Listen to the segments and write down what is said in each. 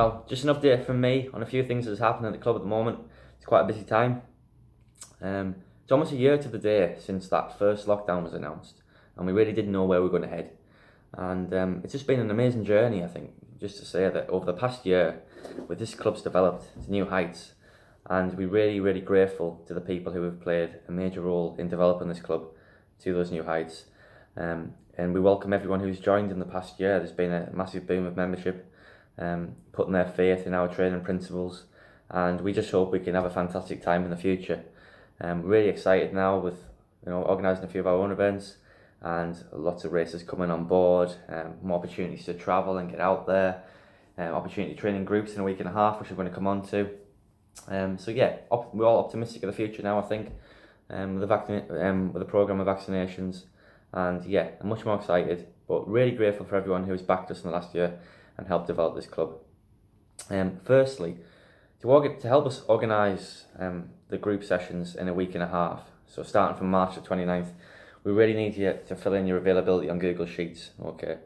Well, just an update from me on a few things that's happening at the club at the moment. It's quite a busy time. It's almost a year to the day since that first lockdown was announced, and we really didn't know where we were going to head. And it's just been an amazing journey, I think, just to say that over the past year, with this club's developed to new heights, and we're really, really grateful to the people who have played a major role in developing this club to those new heights. And we welcome everyone who's joined in the past year. There's been a massive boom of membership, putting their faith in our training principles, and we just hope we can have a fantastic time in the future. We're really excited now with organising a few of our own events and lots of races coming on board, more opportunities to travel and get out there, opportunity to train in groups in a week and a half, which we're going to come on to. So yeah, we're all optimistic of the future now, I think, with the programme of vaccinations, and yeah, I'm much more excited, but really grateful for everyone who has backed us in the last year and helped develop this club. Firstly, to help us organise the group sessions in a week and a half, so starting from March the 29th, we really need you to fill in your availability on Google Sheets, okay?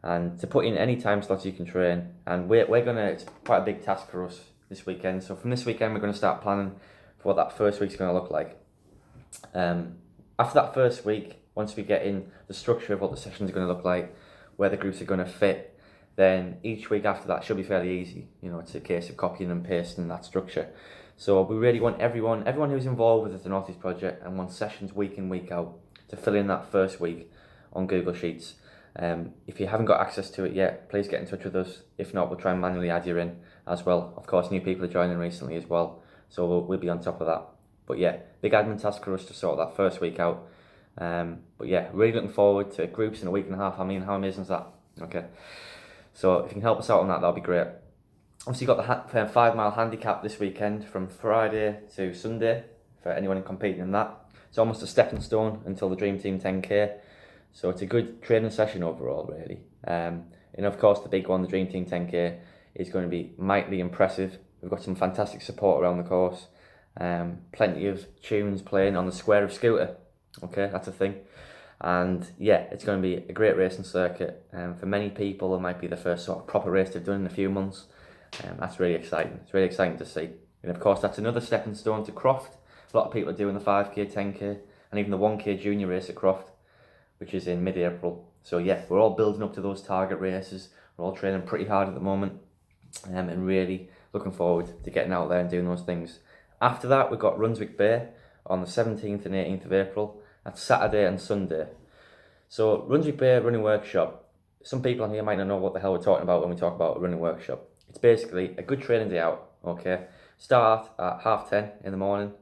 And to put in any time slots you can train. And it's quite a big task for us this weekend. So from this weekend, we're going to start planning for what that first week's going to look like. After that first week, once we get in the structure of what the sessions are going to look like, where the groups are going to fit, then each week after that should be fairly easy. It's a case of copying and pasting that structure. So we really want everyone who's involved with the North East Project and wants sessions week in, week out, to fill in that first week on Google Sheets. If you haven't got access to it yet, please get in touch with us. If not, we'll try and manually add you in as well. Of course, new people are joining recently as well, so we'll be on top of that. But yeah, big admin task for us to sort that first week out. But yeah, really looking forward to groups in a week and a half. I mean, how amazing is that? Okay, so if you can help us out on that, that'll be great. Obviously, you've got the 5 mile handicap this weekend from Friday to Sunday for anyone competing in that. It's almost a stepping stone until the Dream Team 10K. So it's a good training session overall, really. And of course, the big one, the Dream Team 10K, is going to be mightily impressive. We've got some fantastic support around the course. Plenty of tunes playing on the Square of Scooter. Okay, that's a thing. And yeah, it's going to be a great racing circuit. For many people, it might be the first sort of proper race they've done in a few months. That's really exciting. It's really exciting to see. And of course, that's another stepping stone to Croft. A lot of people are doing the 5K, 10K, and even the 1K junior race at Croft, which is in mid-April. So yeah, we're all building up to those target races. We're all training pretty hard at the moment, and really looking forward to getting out there and doing those things. After that, we've got Runswick Bay on the 17th and 18th of April. That's Saturday and Sunday. So Runswick Bay Running Workshop, some people on here might not know what the hell we're talking about when we talk about a running workshop. It's basically a good training day out, okay? Start at 10:30 in the morning,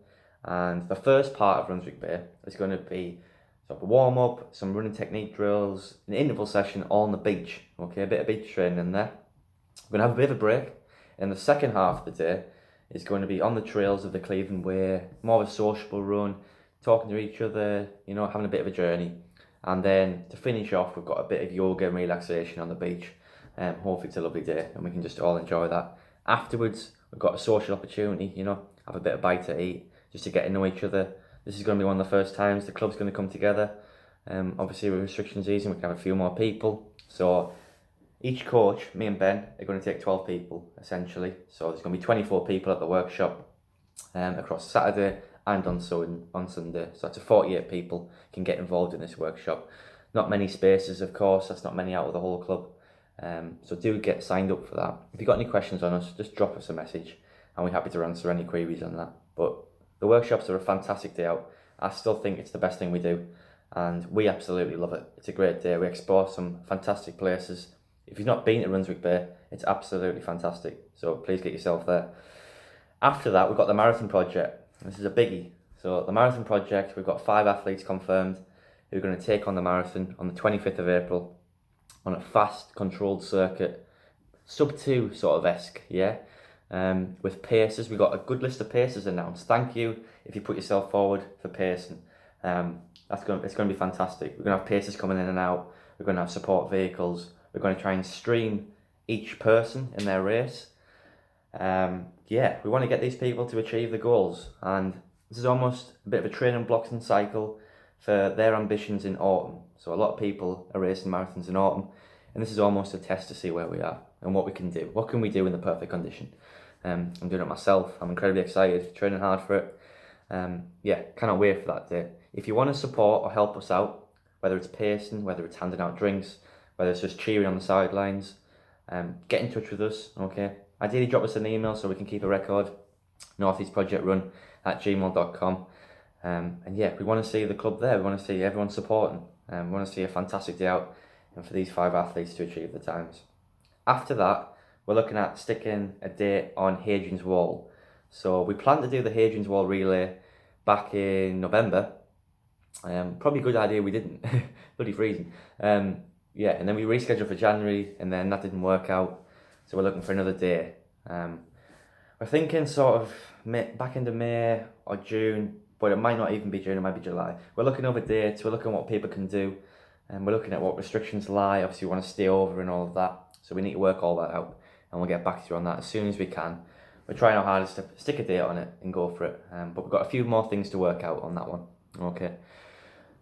and the first part of Runswick Bay is going to be sort of a warm-up, some running technique drills, an interval session all on the beach, okay? A bit of beach training in there. We're going to have a bit of a break, and the second half of the day is going to be on the trails of the Cleveland Way, more of a sociable run, talking to each other, having a bit of a journey. And then to finish off, we've got a bit of yoga and relaxation on the beach. Hopefully it's a lovely day and we can just all enjoy that. Afterwards, we've got a social opportunity, have a bit of bite to eat, just to get to know each other. This is going to be one of the first times the club's going to come together. Obviously with restrictions easing, we can have a few more people. So each coach, me and Ben, are going to take 12 people, essentially. So there's going to be 24 people at the workshop across Saturday and on Sunday. So that's 48 people can get involved in this workshop. Not many spaces, of course. That's not many out of the whole club. So do get signed up for that. If you've got any questions on us, just drop us a message and we're happy to answer any queries on that. But the workshops are a fantastic day out. I still think it's the best thing we do and we absolutely love it. It's a great day. We explore some fantastic places. If you've not been to Runswick Bay, it's absolutely fantastic. So please get yourself there. After that, we've got the Marathon Project. This is a biggie. So the Marathon Project, we've got 5 athletes confirmed who are going to take on the marathon on the 25th of April on a fast, controlled circuit, sub-2 sort of esque, yeah? With paces, we've got a good list of paces announced. Thank you if you put yourself forward for pacing. It's going to be fantastic. We're going to have paces coming in and out. We're going to have support vehicles. We're going to try and stream each person in their race. Yeah, we want to get these people to achieve the goals, and this is almost a bit of a training blocks and cycle for their ambitions in autumn. So a lot of people are racing marathons in autumn, and this is almost a test to see where we are. and what we can do. What can we do in the perfect condition? I'm doing it myself. I'm incredibly excited, training hard for it. Yeah, cannot wait for that day. If you want to support or help us out, whether it's pacing, whether it's handing out drinks, whether it's just cheering on the sidelines, get in touch with us, okay? Ideally drop us an email so we can keep a record, northeastprojectrun@gmail.com. And yeah, we want to see the club there. We want to see everyone supporting. We want to see a fantastic day out and for these 5 athletes to achieve the times. After that, we're looking at sticking a date on Hadrian's Wall. So we planned to do the Hadrian's Wall relay back in November. Probably a good idea we didn't. Bloody freezing. Yeah, and then we rescheduled for January, and then that didn't work out. So we're looking for another day. We're thinking sort of back into May or June, but it might not even be June, it might be July. We're looking over dates, we're looking at what people can do, and we're looking at what restrictions lie. Obviously, we want to stay over and all of that, so we need to work all that out, and we'll get back to you on that as soon as we can. We're trying our hardest to stick a date on it and go for it, but we've got a few more things to work out on that one. Okay,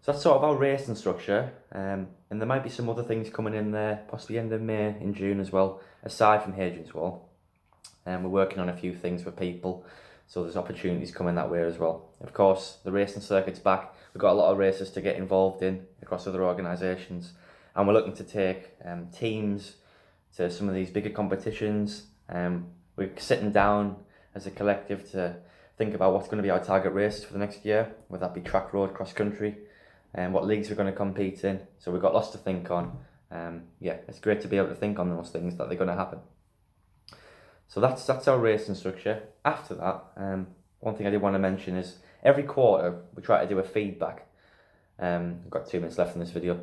so that's sort of our racing structure, and there might be some other things coming in there, possibly end of May, in June as well, aside from Hadrian's Wall. And we're working on a few things for people, so there's opportunities coming that way as well. Of course, the racing circuit's back. We've got a lot of races to get involved in across other organisations, and we're looking to take teams to some of these bigger competitions. We're sitting down as a collective to think about what's going to be our target races for the next year, whether that be track, road, cross country, and what leagues we're going to compete in. So we've got lots to think on. Yeah, it's great to be able to think on those things that they're going to happen. So that's our racing structure. After that, one thing I did want to mention is every quarter we try to do a feedback. I've got 2 minutes left in this video.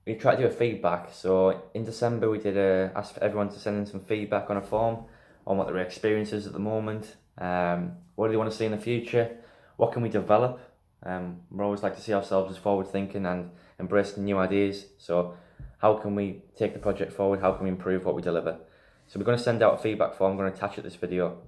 We try to do a feedback. So in December we did ask for everyone to send in some feedback on a form on what their experience is at the moment. What do they want to see in the future? What can we develop? We always like to see ourselves as forward thinking and embracing new ideas. So how can we take the project forward? How can we improve what we deliver? So we're going to send out a feedback form. I'm going to attach it to this video,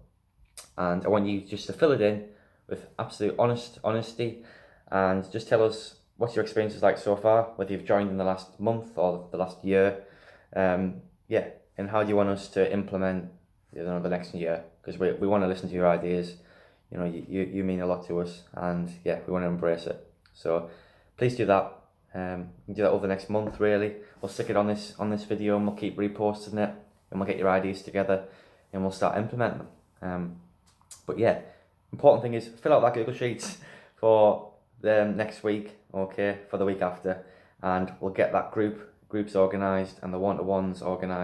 and I want you just to fill it in with absolute honesty, and just tell us what your experience is like so far, whether you've joined in the last month or the last year, yeah, and how do you want us to implement, the next year, because we want to listen to your ideas. You mean a lot to us, and yeah, we want to embrace it. So please do that. We do that over the next month. Really, we'll stick it on this video, and we'll keep reposting it. And we'll get your ideas together and we'll start implementing them. But yeah, important thing is fill out that Google Sheets for the next week, okay, for the week after, and we'll get that groups organised and the one-to-ones organised.